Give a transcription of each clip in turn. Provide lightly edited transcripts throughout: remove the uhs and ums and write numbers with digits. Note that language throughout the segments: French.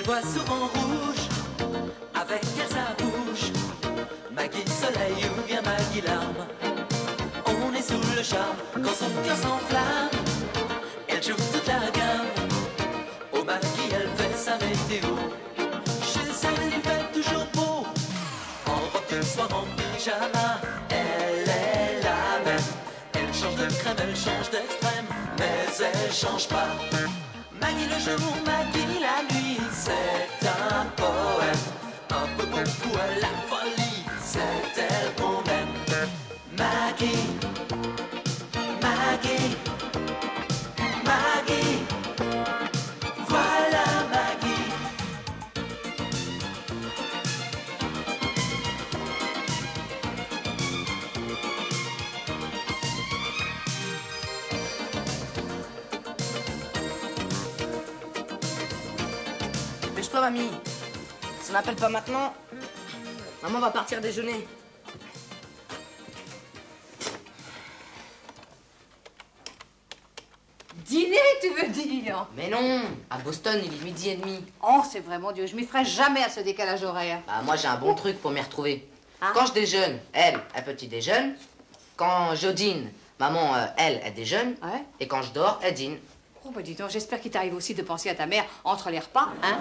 voit souvent rouge, avec elle sa bouche. Maggie soleil ou bien Maggie larme, on est sous le charme quand son cœur s'enflamme. Elle joue toute la gamme, au Maggie elle fait sa météo. Chez elle il fait toujours beau, en robe de soir, en pyjama. Elle est la même, elle change de crème, elle change d'extrême, mais elle change pas. Maggie le jour, Maggie la nuit, c'est un poème, un peu beaucoup à la folie, c'est elle qu'on aime. Maggie, Maggie, Maggie, voilà Maggie. Dépêche-toi, mamie. Si on n'appelle pas maintenant, maman va partir déjeuner. Dîner, tu veux dire? Mais non, à Boston, il est 12h30. Oh, c'est vrai, mon Dieu, je m'y ferai jamais à ce décalage horaire. Bah, moi, j'ai un bon truc pour m'y retrouver. Ah. Quand je déjeune, elle petit déjeune. Quand je dîne, maman, elle déjeune. Ouais. Et quand je dors, elle dîne. Oh, bah dis donc, j'espère qu'il t'arrive aussi de penser à ta mère entre les repas, hein?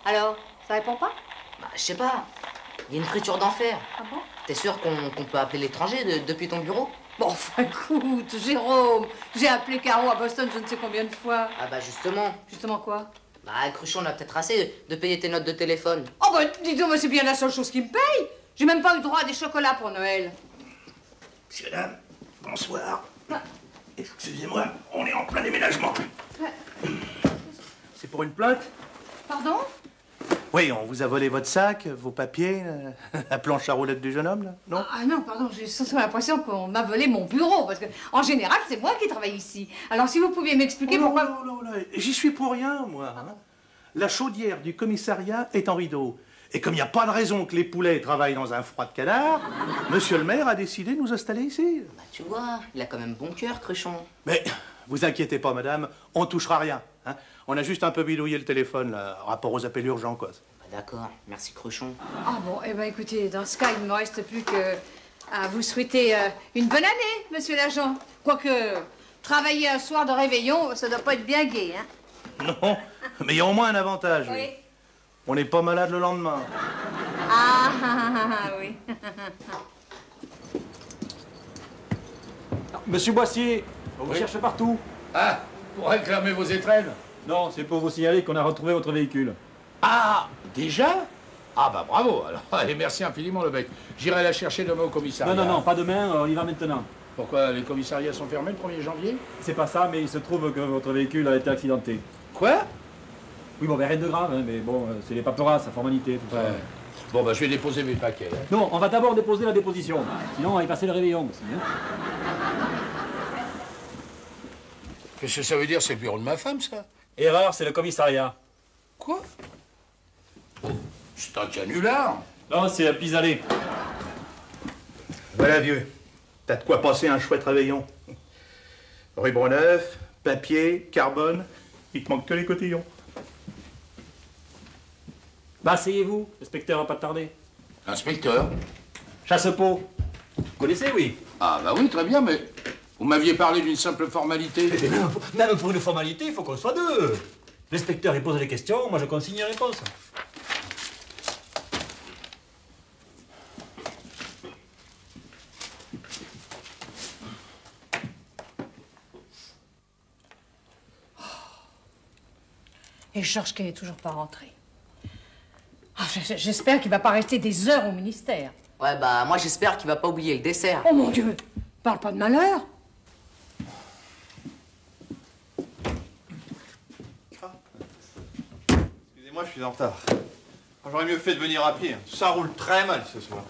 Alors, ça répond pas? Bah, je sais pas. Il y a une friture d'enfer. Ah bon? T'es sûr qu'on peut appeler l'étranger depuis ton bureau? Bon, enfin, écoute, Jérôme, j'ai appelé Caro à Boston je ne sais combien de fois. Ah bah justement. Justement quoi? Bah, Cruchon, on a peut-être assez de payer tes notes de téléphone. Oh, bah dis donc, mais c'est bien la seule chose qui me paye. J'ai même pas eu droit à des chocolats pour Noël. Monsieur, dame, bonsoir. Excusez-moi, on est en plein déménagement. C'est pour une plainte? Pardon? Oui, on vous a volé votre sac, vos papiers, la planche à roulettes du jeune homme, là, non? Ah non, pardon, j'ai surtout l'impression qu'on m'a volé mon bureau, parce que en général, c'est moi qui travaille ici. Alors si vous pouviez m'expliquer pourquoi... Oh là, j'y suis pour rien, moi. Hein. La chaudière du commissariat est en rideau. Et comme il n'y a pas de raison que les poulets travaillent dans un froid de canard, monsieur le maire a décidé de nous installer ici. Bah, tu vois, il a quand même bon cœur, Cruchon. Mais vous inquiétez pas, madame, on touchera rien. Hein. On a juste un peu bidouillé le téléphone, là, rapport aux appels urgents, quoi. Bah, d'accord, merci, Cruchon. Ah bon, eh ben écoutez, dans ce cas, il ne me reste plus que à vous souhaiter une bonne année, monsieur l'agent. Quoique, travailler un soir de réveillon, ça doit pas être bien gai, hein? Non, mais il y a au moins un avantage. Oui. On n'est pas malade le lendemain. Oui. Monsieur Boissier, on vous cherche partout. Ah, pour réclamer vos étrennes? Non, c'est pour vous signaler qu'on a retrouvé votre véhicule. Ah, déjà? Ah bah bravo, alors. Et merci infiniment, le bec. J'irai la chercher demain au commissariat. Non, pas demain, on y va maintenant. Pourquoi, les commissariats sont fermés le 1er janvier? C'est pas ça, mais il se trouve que votre véhicule a été accidenté. Quoi? Oui, bon, ben rien de grave, hein, mais bon, c'est les paperasses, la formalité, tout ça. Ouais. Bon, bah je vais déposer mes paquets. Hein. Non, on va d'abord déposer la déposition. Sinon, on va y passer le réveillon aussi. Hein. Qu'est-ce que ça veut dire? C'est le bureau de ma femme, ça? Erreur, c'est le commissariat. Quoi? Oh, c'est un canular. Non, c'est un pis-aller. Voilà, vieux. T'as de quoi passer un chouette réveillon. Ruban neuf, papier, carbone, il te manque que les cotillons. Bah, asseyez-vous, l'inspecteur va pas tarder. Inspecteur? Chasse-peau. Vous connaissez, oui? Ah bah oui, très bien, mais vous m'aviez parlé d'une simple formalité. Même pour une formalité, il faut qu'on soit deux. L'inspecteur, il pose les questions, moi je consigne les réponses. Et Georges qui n'est toujours pas rentré. Ah, j'espère qu'il va pas rester des heures au ministère. Ouais, bah, moi, j'espère qu'il va pas oublier le dessert. Oh mon Dieu, parle pas de malheur. Excusez-moi, je suis en retard. J'aurais mieux fait de venir à pied. Ça roule très mal ce soir.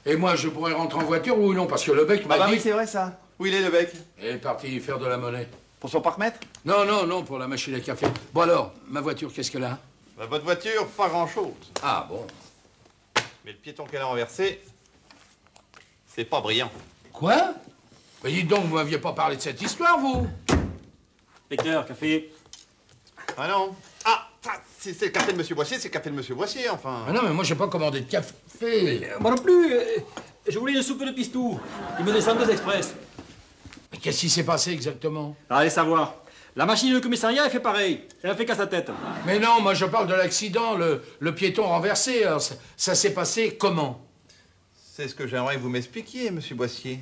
Et moi, je pourrais rentrer en voiture ou non? Parce que le bec m'a Bah dit... oui, c'est vrai ça. Où il est le bec? Il est parti faire de la monnaie. Pour son parc-mètre? Non, pour la machine à café. Bon alors, ma voiture, qu'est-ce qu'elle a? Bah, votre voiture, pas grand-chose. Ah bon. Mais le piéton qu'elle a renversé, c'est pas brillant. Quoi? Mais dites donc, vous m'aviez pas parlé de cette histoire, vous? Inspecteur, café. Ah non. Ah, c'est le café de Monsieur Boissier, c'est le café de Monsieur Boissier, enfin. Ah non, mais moi, j'ai pas commandé de café. Moi non plus. Je voulais une soupe de pistou. Il me descend 2 express. Mais qu'est-ce qui s'est passé exactement? Allez savoir. La machine du commissariat, elle fait pareil. Elle a fait qu'à sa tête. Mais non, moi, je parle de l'accident, le piéton renversé. Alors, ça s'est passé comment? C'est ce que j'aimerais que vous m'expliquiez, Monsieur Boissier.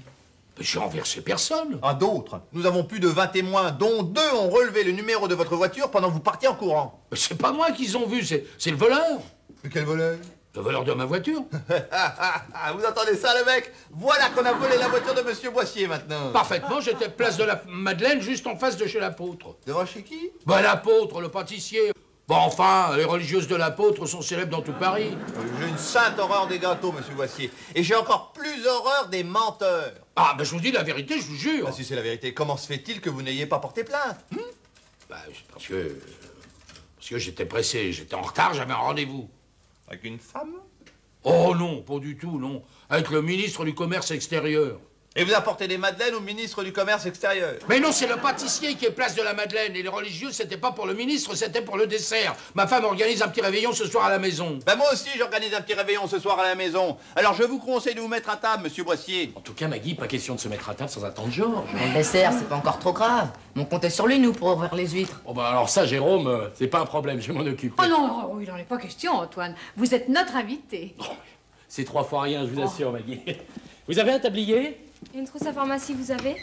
Mais j'ai renversé personne. Ah, d'autres. Nous avons plus de 20 témoins, dont 2 ont relevé le numéro de votre voiture pendant que vous partiez en courant. Mais c'est pas moi qu'ils ont vu, c'est le voleur. Mais quel voleur? Le voleur de ma voiture. Vous entendez ça, le mec? Voilà qu'on a volé la voiture de Monsieur Boissier, maintenant. Parfaitement, j'étais place de la Madeleine, juste en face de chez l'apôtre. Devant chez qui? Bah, l'apôtre, le pâtissier. Bon, enfin, les religieuses de l'apôtre sont célèbres dans tout Paris. J'ai une sainte horreur des gâteaux, Monsieur Boissier. Et j'ai encore plus horreur des menteurs. Ah, ben je vous dis la vérité, je vous jure. Ah, si c'est la vérité, comment se fait-il que vous n'ayez pas porté plainte? Bah, parce que j'étais pressé, j'étais en retard, j'avais un rendez-vous. Avec une femme? Oh non, pas du tout, non. Avec le ministre du Commerce extérieur. Et vous apportez des madeleines au ministre du Commerce extérieur? Mais non, c'est le pâtissier qui est place de la Madeleine. Et les religieux, c'était pas pour le ministre, c'était pour le dessert. Ma femme organise un petit réveillon ce soir à la maison. Ben moi aussi, j'organise un petit réveillon ce soir à la maison. Alors je vous conseille de vous mettre à table, Monsieur Boissier. En tout cas, Maggie, pas question de se mettre à table sans attendre Georges. Mais le dessert, c'est pas encore trop grave. On comptait sur lui, nous, pour ouvrir les huîtres. Oh bah alors ça, Jérôme, c'est pas un problème, je vais m'en occuper. Oh non, il n'en est pas question, Antoine. Vous êtes notre invité. C'est 3 fois rien, je vous assure, Maggie. Vous avez un tablier? Une trousse à pharmacie, vous avez?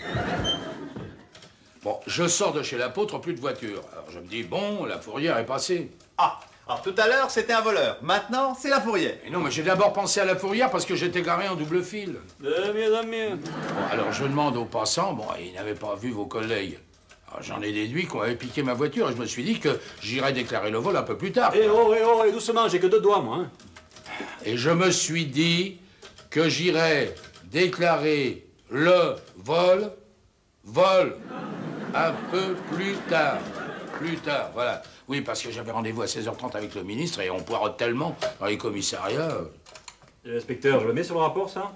Bon, je sors de chez l'apôtre, plus de voiture. Alors je me dis, bon, la fourrière est passée. Ah, alors tout à l'heure, c'était un voleur. Maintenant, c'est la fourrière. Mais non, mais j'ai d'abord pensé à la fourrière parce que j'étais garé en double fil. De mieux en mieux. Bon, alors je demande aux passants, bon, ils n'avaient pas vu vos collègues. Alors j'en ai déduit qu'on avait piqué ma voiture et je me suis dit que j'irais déclarer le vol un peu plus tard. Eh doucement, j'ai que 2 doigts, moi. Hein. Et je me suis dit que j'irais déclarer le vol un peu plus tard. Plus tard, voilà. Oui, parce que j'avais rendez-vous à 16h30 avec le ministre et on poirote tellement dans les commissariats. L'inspecteur, je le mets sur le rapport, ça?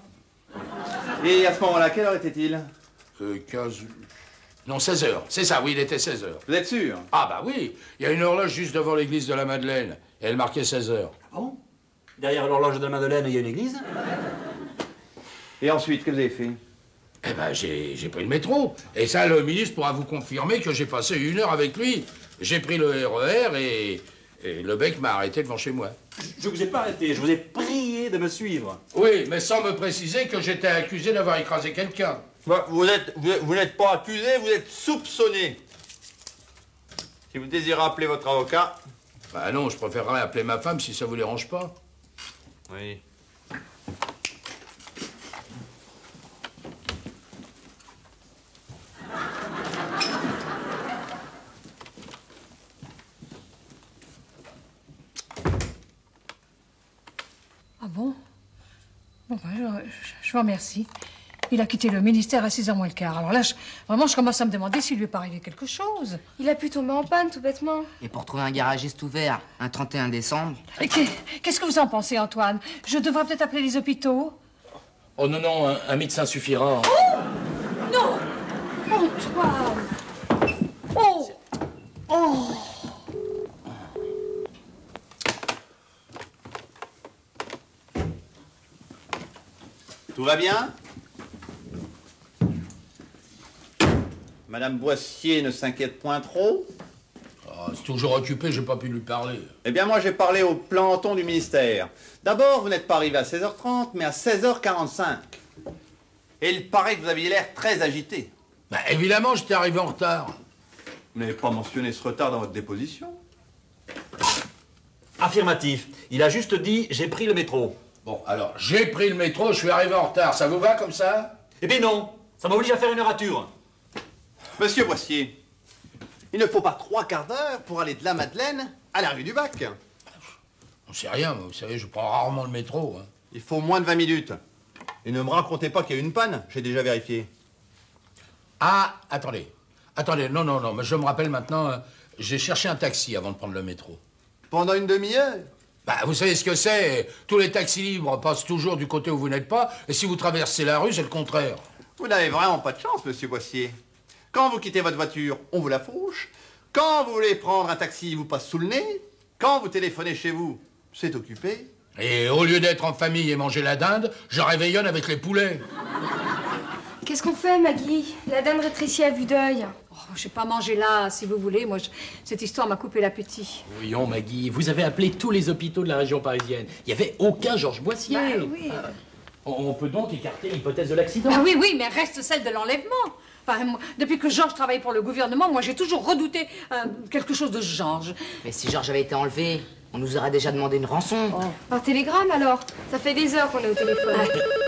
Et à ce moment-là, quelle heure était-il? 15... Non, 16h. C'est ça, oui, il était 16h. Vous êtes sûr? Ah bah oui, il y a une horloge juste devant l'église de la Madeleine. Et elle marquait 16h. Ah bon? Derrière l'horloge de la Madeleine, il y a une église? Et ensuite, que vous avez fait? Eh ben, j'ai pris le métro. Et ça, le ministre pourra vous confirmer que j'ai passé 1 heure avec lui. J'ai pris le RER et le bec m'a arrêté devant chez moi. Je vous ai pas arrêté, je vous ai prié de me suivre. Oui, mais sans me préciser que j'étais accusé d'avoir écrasé quelqu'un. Vous n'êtes pas accusé, vous êtes soupçonné. Si vous désirez appeler votre avocat... Bah non, je préférerais appeler ma femme si ça vous dérange pas. Oui. Ah bon? Bon, ben, je vous remercie. Il a quitté le ministère à 6h moins le quart. Alors là, vraiment, je commence à me demander s'il lui est pas arrivé quelque chose. Il a pu tomber en panne, tout bêtement. Et pour trouver un garagiste ouvert, un 31 décembre... Et qu'est-ce que vous en pensez, Antoine? Je devrais peut-être appeler les hôpitaux? Oh non, non, un médecin suffira. Non! Antoine! Oh! Oh! Tout va bien? Madame Boissier ne s'inquiète point trop? Ah, c'est toujours occupé, j'ai pas pu lui parler. Eh bien, moi, j'ai parlé au planton du ministère. D'abord, vous n'êtes pas arrivé à 16h30, mais à 16h45. Et il paraît que vous aviez l'air très agité. Bah évidemment, j'étais arrivé en retard. Vous n'avez pas mentionné ce retard dans votre déposition? Affirmatif. Il a juste dit « j'ai pris le métro ». Bon, alors, j'ai pris le métro, je suis arrivé en retard. Ça vous va comme ça? Eh bien non, ça m'oblige à faire une rature. Monsieur Boissier, il ne faut pas 3/4 d'heure pour aller de la Madeleine à la rue du Bac. On sait rien, vous savez, je prends rarement le métro. Hein. Il faut moins de 20 minutes. Et ne me racontez pas qu'il y a eu une panne, j'ai déjà vérifié. Ah, attendez. Attendez, non, mais je me rappelle maintenant, j'ai cherché un taxi avant de prendre le métro. Pendant une demi-heure? Bah, vous savez ce que c'est? Tous les taxis libres passent toujours du côté où vous n'êtes pas, et si vous traversez la rue, c'est le contraire. Vous n'avez vraiment pas de chance, monsieur Boissier. Quand vous quittez votre voiture, on vous la fauche. Quand vous voulez prendre un taxi, il vous passe sous le nez. Quand vous téléphonez chez vous, c'est occupé. Et au lieu d'être en famille et manger la dinde, je réveillonne avec les poulets. Qu'est-ce qu'on fait, Maggie? La dinde rétrécie à vue d'œil. Oh, je vais pas manger là, si vous voulez. Moi, cette histoire m'a coupé l'appétit. Voyons, Maggie, vous avez appelé tous les hôpitaux de la région parisienne. Il n'y avait aucun Georges Boissier. Bah, oui. On peut donc écarter l'hypothèse de l'accident. Ah oui, oui, mais reste celle de l'enlèvement. Enfin, moi, depuis que Georges travaille pour le gouvernement, moi, j'ai toujours redouté quelque chose de ce genre. Mais si Georges avait été enlevé, on nous aurait déjà demandé une rançon. Oh. Par télégramme, alors? Ça fait des heures qu'on est au téléphone.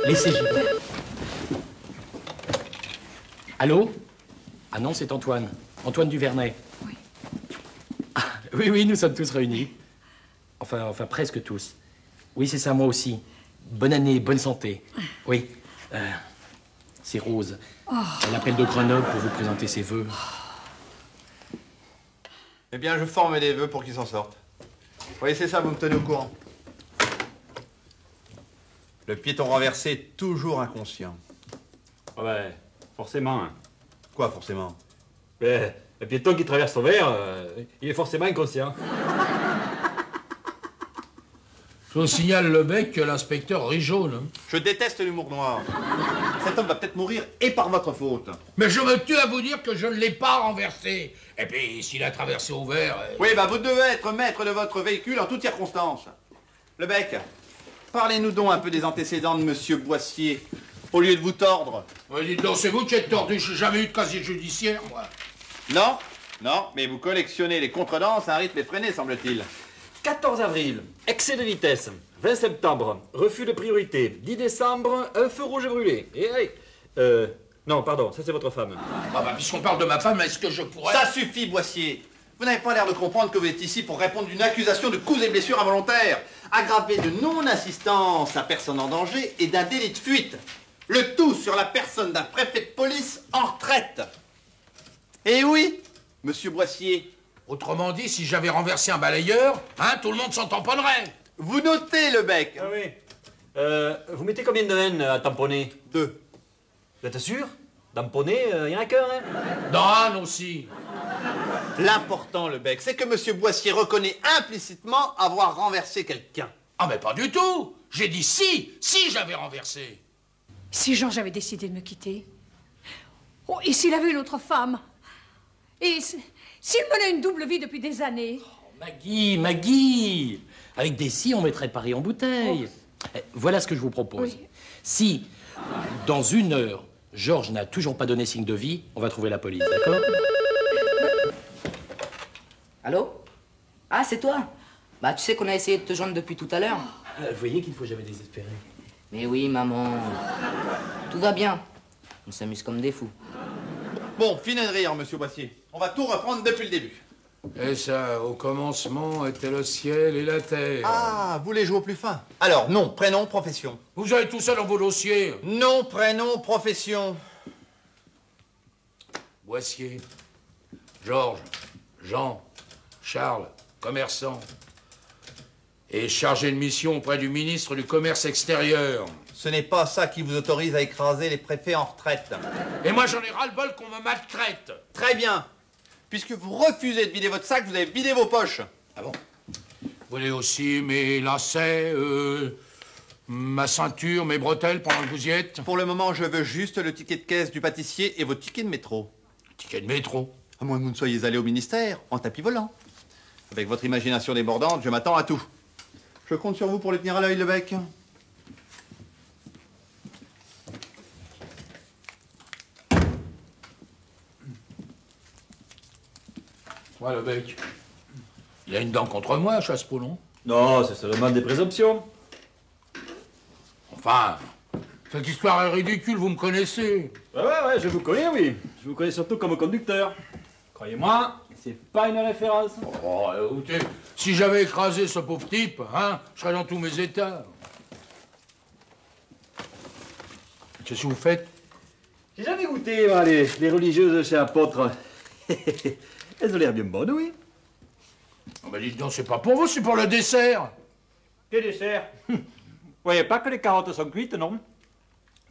Laissez Gilles. Allô? Ah non, c'est Antoine. Antoine Duvernay. Oui. Ah, oui, nous sommes tous réunis. Enfin, presque tous. Oui, c'est ça, moi aussi. Bonne année, bonne santé. Oui. C'est Rose. Elle appelle de Grenoble pour vous présenter ses vœux. Eh bien, je forme des vœux pour qu'ils s'en sortent. Oui, c'est ça, vous me tenez au courant. Le piéton renversé est toujours inconscient. Ouais, forcément. Hein. Quoi, forcément? Mais le piéton qui traverse au vert, il est forcément inconscient. Je vous signale le bec que l'inspecteur rit jaune. Hein. Je déteste l'humour noir. Cet homme va peut-être mourir et par votre faute. Mais je me tue à vous dire que je ne l'ai pas renversé. Et puis, s'il a traversé au vert... Oui, bah vous devez être maître de votre véhicule en toutes circonstances. Lebec, parlez-nous donc un peu des antécédents de Monsieur Boissier, au lieu de vous tordre. Ouais, dites donc, c'est vous qui êtes tordu. Je n'ai jamais eu de casier judiciaire, moi. Non, mais vous collectionnez les contredanses à un rythme effréné, semble-t-il. 14 avril, excès de vitesse. 20 septembre, refus de priorité. 10 décembre, un feu rouge brûlé. Et allez. Non, pardon, ça c'est votre femme. Ah bah, puisqu'on parle de ma femme, est-ce que je pourrais... Ça suffit, Boissier. Vous n'avez pas l'air de comprendre que vous êtes ici pour répondre d'une accusation de coups et blessures involontaires, aggravée de non-assistance à personne en danger et d'un délit de fuite. Le tout sur la personne d'un préfet de police en retraite. Et oui, Monsieur Boissier. Autrement dit, si j'avais renversé un balayeur, hein, tout le monde s'en tamponnerait. Vous notez, Lebec. Ah oui. Vous mettez combien de haine à tamponner? 2. Vous êtes sûr? Tamponner, il y en a qu'un, hein? Dan aussi. L'important, Lebec, c'est que Monsieur Boissier reconnaît implicitement avoir renversé quelqu'un. Ah mais pas du tout. J'ai dit si j'avais renversé. Si Georges avait décidé de me quitter, oh, et s'il avait une autre femme, et s'il menait une double vie depuis des années. Oh, Maggie! Avec des si, on mettrait Paris en bouteille. Voilà ce que je vous propose. Oui. Si, dans 1 heure, Georges n'a toujours pas donné signe de vie, on va trouver la police, d'accord? Allô? Ah, c'est toi? Bah, tu sais qu'on a essayé de te joindre depuis tout à l'heure. Vous voyez qu'il ne faut jamais désespérer. Mais oui, maman. Tout va bien. On s'amuse comme des fous. Bon, finez de rire, Monsieur Boissier. On va tout reprendre depuis le début. Et ça, au commencement, était le ciel et la terre. Ah, vous voulez jouer au plus fin? Alors, nom, prénom, profession. Vous avez tout ça dans vos dossiers. Nom, prénom, profession. Boissier, Georges, Jean, Charles, commerçant. Et chargé de mission auprès du ministre du Commerce extérieur. Ce n'est pas ça qui vous autorise à écraser les préfets en retraite. Et moi, j'en ai ras-le-bol qu'on me maltraite. Très bien. Puisque vous refusez de vider votre sac, vous avez vidé vos poches. Ah bon? Vous voulez aussi mes lacets, ma ceinture, mes bretelles pendant que vous y êtes? Pour le moment, je veux juste le ticket de caisse du pâtissier et votre ticket de métro. Ticket de métro? À moins que vous ne soyez allé au ministère en tapis volant. Avec votre imagination débordante, je m'attends à tout. Je compte sur vous pour les tenir à l'œil, Lebec. Ouais, le bec. Il a une dent contre moi, Chasse-Poulon. Non, c'est seulement des présomptions. Enfin, cette histoire est ridicule, vous me connaissez. Ouais, je vous connais, oui. Je vous connais surtout comme conducteur. Croyez-moi, c'est pas une référence. Oh, écoutez, si j'avais écrasé ce pauvre type, hein, je serais dans tous mes états. Qu'est-ce que vous faites? J'ai jamais goûté, moi, les religieuses chez Apôtre. Elles ont l'air bien bonnes, oui. Oh, ben dites donc, c'est pas pour vous, c'est pour le dessert. Quel dessert? Vous voyez pas que les carottes sont cuites, non?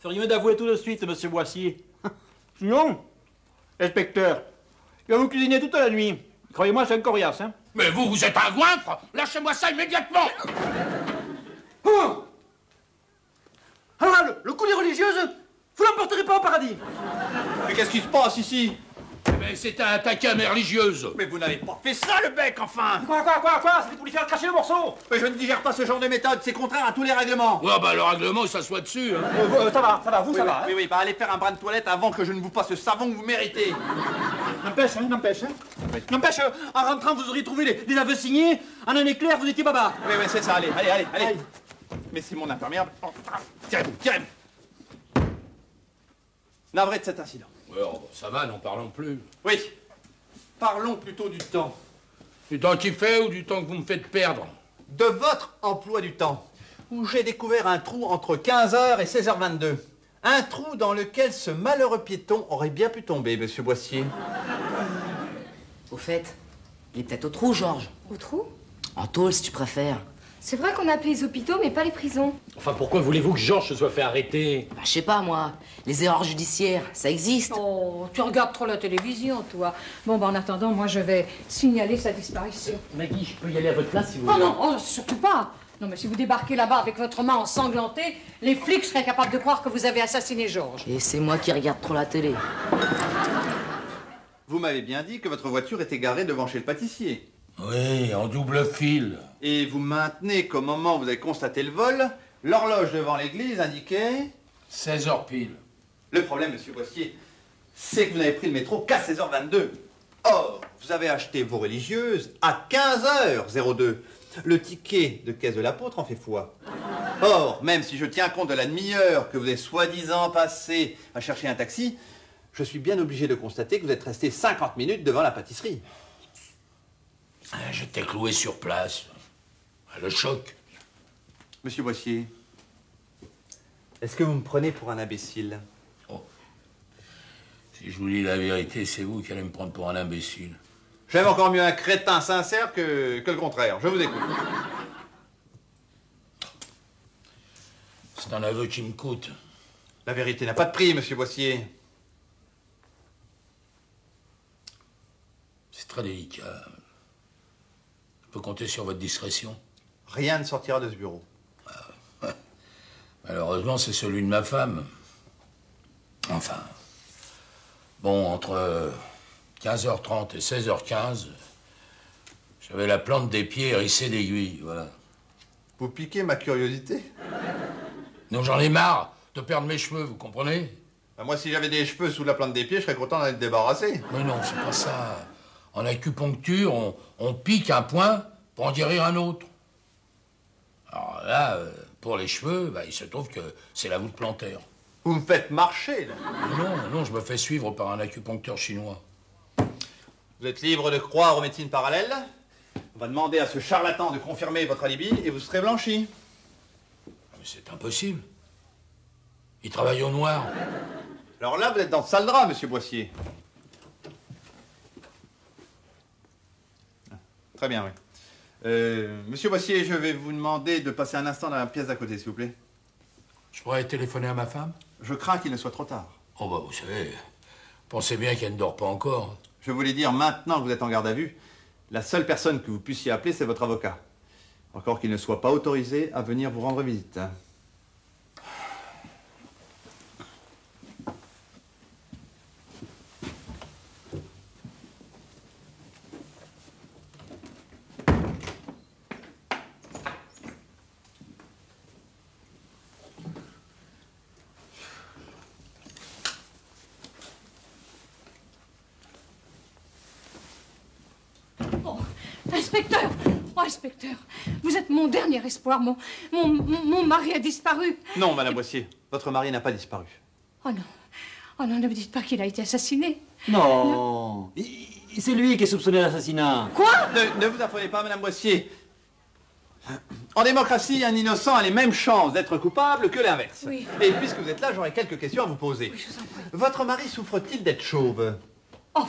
Feriez mieux d'avouer tout de suite, monsieur Boissier. Sinon, inspecteur, il va vous cuisiner toute la nuit. Croyez-moi, c'est un coriace, hein. Mais vous êtes un goinfre. Lâchez-moi ça immédiatement. Oh alors là, le coup des religieuses, vous l'emporterez pas au paradis. Mais qu'est-ce qui se passe ici? Mais c'est un attaqué à mes religieuses. Mais vous n'avez pas fait ça, le bec, enfin! Quoi c'était pour lui faire cracher le morceau. Mais je ne digère pas ce genre de méthode, c'est contraire à tous les règlements. Ouais, bah le règlement, ça soit dessus. Hein. Ça va, vous, ça va. Oui, oui, bah allez faire un brin de toilette avant que je ne vous passe ce savon que vous méritez. N'empêche, N'empêche, en rentrant, vous auriez trouvé les aveux signés. En un éclair, vous étiez baba. Oui, oui, c'est ça, allez. Mais c'est mon imperméable. Tirez-vous. Navré de cet incident. Ouais, oh, ça va, n'en parlons plus. Oui. Parlons plutôt du temps. Du temps qu'il fait ou du temps que vous me faites perdre? De votre emploi du temps, où j'ai découvert un trou entre 15h et 16h22. Un trou dans lequel ce malheureux piéton aurait bien pu tomber, monsieur Boissier. Au fait, il est peut-être au trou, Georges. Au trou? En tôle, si tu préfères. C'est vrai qu'on a appelé les hôpitaux, mais pas les prisons. Enfin, pourquoi voulez-vous que Georges se soit fait arrêter? Bah, je sais pas, moi. Les erreurs judiciaires, ça existe. Oh, tu regardes trop la télévision, toi. Bon, en attendant, moi, je vais signaler sa disparition. Maggie, je peux y aller à votre place si vous Oh voulez. non, oh, surtout pas. Non, mais si vous débarquez là-bas avec votre main ensanglantée, les flics seraient capables de croire que vous avez assassiné Georges. Et c'est moi qui regarde trop la télé. Vous m'avez bien dit que votre voiture était garée devant chez le pâtissier. Oui, en double fil. Et vous maintenez qu'au moment où vous avez constaté le vol, l'horloge devant l'église indiquait... 16h pile. Le problème, monsieur Boissier, c'est que vous n'avez pris le métro qu'à 16h22. Or, vous avez acheté vos religieuses à 15h02. Le ticket de caisse de l'apôtre en fait foi. Or, même si je tiens compte de la demi-heure que vous avez soi-disant passé à chercher un taxi, je suis bien obligé de constater que vous êtes resté 50 minutes devant la pâtisserie. J'étais cloué sur place. Le choc. Monsieur Boissier, est-ce que vous me prenez pour un imbécile? Oh. Si je vous dis la vérité, c'est vous qui allez me prendre pour un imbécile. J'aime encore mieux un crétin sincère que le contraire. Je vous écoute. C'est un aveu qui me coûte. La vérité n'a pas de prix, monsieur Boissier. C'est très délicat. Je peux compter sur votre discrétion? Rien ne sortira de ce bureau. Malheureusement, c'est celui de ma femme. Enfin. Bon, entre 15h30 et 16h15, j'avais la plante des pieds hérissée d'aiguilles, voilà. Vous piquez ma curiosité? Non, j'en ai marre de perdre mes cheveux, vous comprenez? Ben moi, si j'avais des cheveux sous la plante des pieds, je serais content d'en être débarrassé. Mais non, c'est pas ça. En acupuncture, on pique un point pour en guérir un autre. Alors là, pour les cheveux, il se trouve que c'est la voûte plantaire. Vous me faites marcher, là. Non, je me fais suivre par un acupuncteur chinois. Vous êtes libre de croire aux médecines parallèles. On va demander à ce charlatan de confirmer votre alibi et vous serez blanchi. Mais c'est impossible. Il travaille au noir. Alors là, vous êtes dans le sale drap, monsieur Boissier. Très bien, oui. Monsieur Boissier, je vais vous demander de passer un instant dans la pièce d'à côté, s'il vous plaît. Je pourrais téléphoner à ma femme? Je crains qu'il ne soit trop tard. Oh vous savez, pensez bien qu'elle ne dort pas encore. Je voulais dire, maintenant que vous êtes en garde à vue, la seule personne que vous puissiez appeler, c'est votre avocat. Encore qu'il ne soit pas autorisé à venir vous rendre visite. Inspecteur! Oh, inspecteur! Vous êtes mon dernier espoir. Mon mari a disparu. Non, madame Boissier, votre mari n'a pas disparu. Oh non. Oh non, ne me dites pas qu'il a été assassiné. Non. C'est lui qui est soupçonné d'assassinat. Quoi? Ne vous affolez pas, madame Boissier. En démocratie, un innocent a les mêmes chances d'être coupable que l'inverse. Oui. Et puisque vous êtes là, j'aurais quelques questions à vous poser. Oui, je vous en prie. Votre mari souffre-t-il d'être chauve? Oh,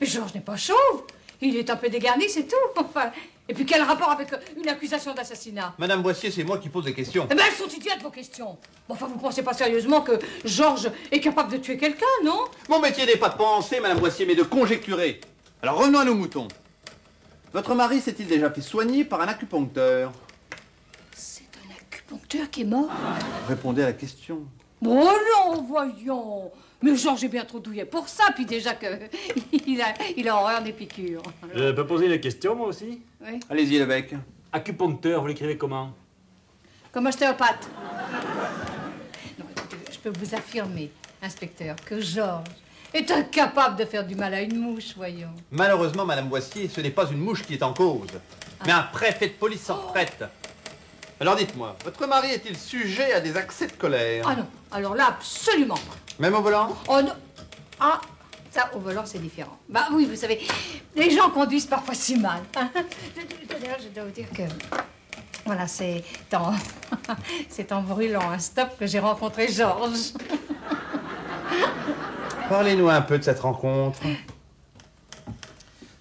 mais Georges n'est pas chauve. Il est un peu dégarni, c'est tout. Enfin, et puis quel rapport avec une accusation d'assassinat? Madame Boissier, c'est moi qui pose les questions. Eh ben, elles sont idiotes, vos questions. Bon, enfin, vous pensez pas sérieusement que Georges est capable de tuer quelqu'un, non? Mon métier n'est pas de penser, madame Boissier, mais de conjecturer. Alors revenons à nos moutons. Votre mari s'est-il déjà fait soigner par un acupuncteur? C'est un acupuncteur qui est mort? Répondez à la question. Oh non, voyons. Mais Georges est bien trop douillet pour ça, puis déjà que il a horreur des piqûres. Je peux poser une question, moi aussi? Oui. Allez-y, l'évêque. Acupuncteur, vous l'écrivez comment? Comme ostéopathe. Non, écoutez, je peux vous affirmer, inspecteur, que Georges est incapable de faire du mal à une mouche, voyons. Malheureusement, Madame Boissier, ce n'est pas une mouche qui est en cause, mais un préfet de police en retraite. Alors dites-moi, votre mari est-il sujet à des accès de colère? Ah non, alors là, absolument pas. Même au volant? Oh non. Ah, ça, au volant, c'est différent. Bah oui, vous savez, les gens conduisent parfois si mal. D'ailleurs, je dois vous dire que... Voilà, c'est en brûlant un stop que j'ai rencontré Georges. Parlez-nous un peu de cette rencontre.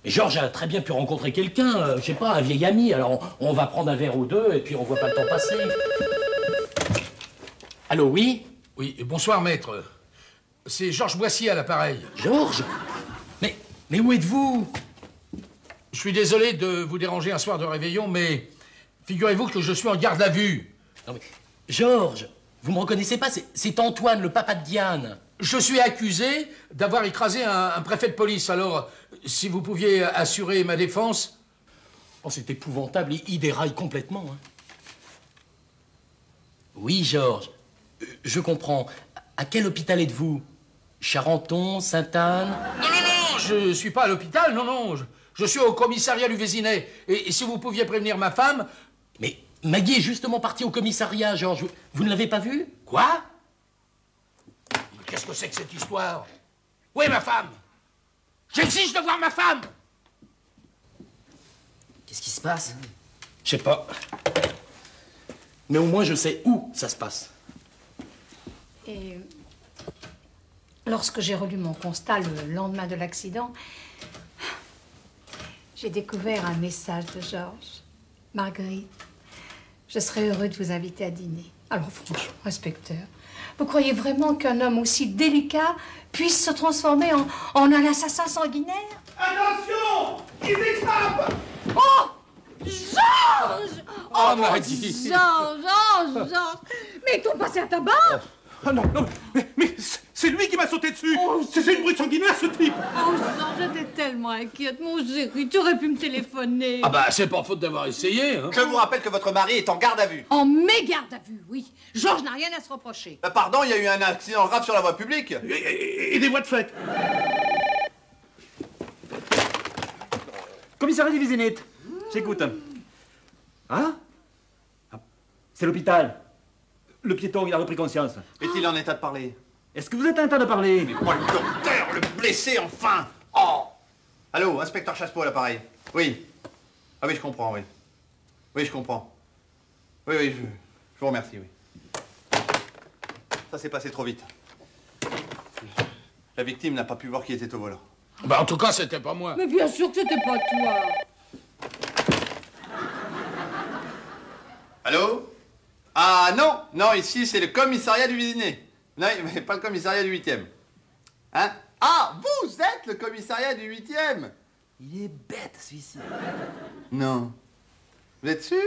Et Georges a très bien pu rencontrer quelqu'un, je sais pas, un vieil ami. Alors on va prendre un verre ou deux et puis on voit pas le temps passer. Allô, oui? Oui, bonsoir, maître. C'est Georges Boissier à l'appareil. Georges? Mais où êtes-vous? Je suis désolé de vous déranger un soir de réveillon, mais figurez-vous que je suis en garde à vue. Non mais, Georges, vous me reconnaissez pas? C'est Antoine, le papa de Diane. Je suis accusé d'avoir écrasé un préfet de police. Alors, si vous pouviez assurer ma défense... Oh, c'est épouvantable, il déraille complètement. Hein. Oui, Georges, je comprends. À quel hôpital êtes-vous? Charenton, Sainte-Anne? Non, je suis pas à l'hôpital, non. Je suis au commissariat du Vésinet. Et si vous pouviez prévenir ma femme... Mais Maggie est justement partie au commissariat, Georges. Vous ne l'avez pas vue? Quoi? Qu'est-ce que c'est que cette histoire? Où est ma femme? J'exige de voir ma femme! Qu'est-ce qui se passe? Je sais pas. Mais au moins, je sais où ça se passe. Et lorsque j'ai relu mon constat le lendemain de l'accident, j'ai découvert un message de Georges. Marguerite, je serais heureux de vous inviter à dîner. Alors franchement, inspecteur, vous croyez vraiment qu'un homme aussi délicat puisse se transformer en un assassin sanguinaire? Attention! Il échappe! Oh! Georges! Oh, Maggie! Georges! Mais ils t'ont passé un tabac? Oh non, mais c'est lui qui m'a sauté dessus! C'est une brute sanguinaire, ce type! Oh, Georges, j'étais tellement inquiète, mon chéri. Tu aurais pu me téléphoner. Ah bah, c'est pas faute d'avoir essayé, hein. Je vous rappelle que votre mari est en garde à vue. En mégarde à vue, oui. Georges n'a rien à se reprocher. Pardon, il y a eu un accident grave sur la voie publique. Et des voies de fait. Commissariat du Vésinet. J'écoute. Hein? C'est l'hôpital. Le piéton, il a repris conscience. Est-il en état de parler? Est-ce que vous êtes en train de parler? Mais pas le docteur, le blessé, enfin! Oh! Allô, inspecteur Chasseau à l'appareil. Oui. Ah oui, je comprends, oui. Oui, je comprends. Oui, je vous remercie, oui. Ça s'est passé trop vite. La victime n'a pas pu voir qui était au volant. Bah, en tout cas, c'était pas moi. Mais bien sûr que c'était pas toi. Allô? Ah non, ici c'est le commissariat du Vésinet. Non, mais pas le commissariat du 8e. Hein? Ah, vous êtes le commissariat du 8e? Il est bête, celui-ci. Non. Vous êtes sûr?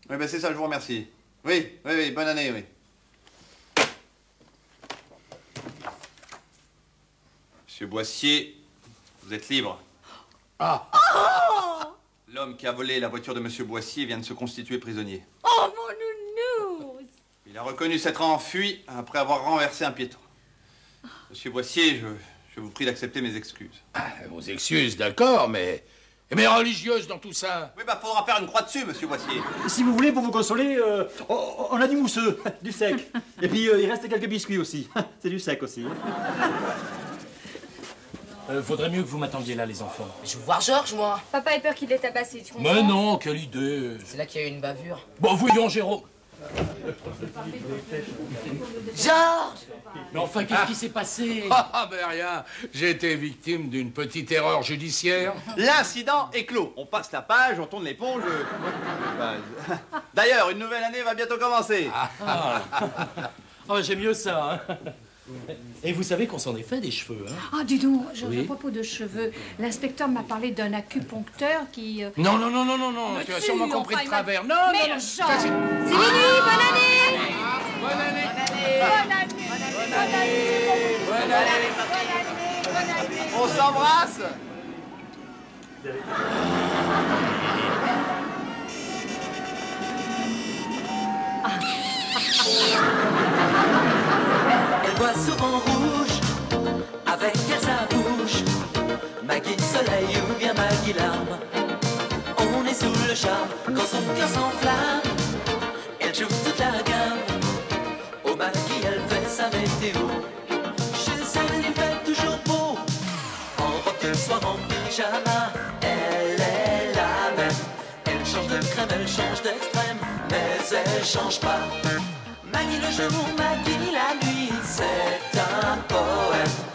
Oui, ben c'est ça, je vous remercie. Oui, bonne année, oui. Monsieur Boissier, vous êtes libre. Ah! L'homme qui a volé la voiture de Monsieur Boissier vient de se constituer prisonnier. Oh, mon nounou! Il a reconnu s'être enfui après avoir renversé un piéton. Monsieur Boissier, je vous prie d'accepter mes excuses. Ah, vos excuses, d'accord, mais religieuse dans tout ça. Oui, bah faudra faire une croix dessus, Monsieur Boissier. Si vous voulez, pour vous consoler, on a du mousseux, du sec. Et puis, il reste quelques biscuits aussi. C'est du sec aussi. Faudrait mieux que vous m'attendiez là, les enfants. Je veux voir Georges, moi. Papa a peur qu'il ait tabassé, tu comprends? Mais non, quelle idée. C'est là qu'il y a eu une bavure. Bon, voyons, Jérôme. Georges! Mais enfin, qu'est-ce qui s'est passé? Ah, ben rien. J'ai été victime d'une petite erreur judiciaire. L'incident est clos. On passe la page, on tourne l'éponge. D'ailleurs, une nouvelle année va bientôt commencer. Oh, j'aime mieux ça. Hein. Et vous savez qu'on s'en est fait des cheveux, hein? Ah, dis donc, Oui. à propos de cheveux, l'inspecteur m'a parlé d'un acupuncteur qui... Non, non, non, non, non, non, me tu as tue, sûrement compris enfin, de il m'a- travers. Non, Mais non, non. Jean, Ça, c'est minuit, bonne année! Bonne année. Bonne année! Bonne année! Bonne année. Bonne année! On s'embrasse. Elle voit souvent rouge, avec elle sa bouche. Maggie Soleil ou bien Maggie Larme. On est sous le charme quand son cœur s'enflamme. Elle joue toute la gamme. Au Maggie, elle fait sa météo. Chez elle, il fait toujours beau. En robe de soir, en pyjama. Elle est la même. Elle change de crème, elle change d'extrême. Mais elle change pas. Maggie le jour, Maggie la nuit, c'est un poème.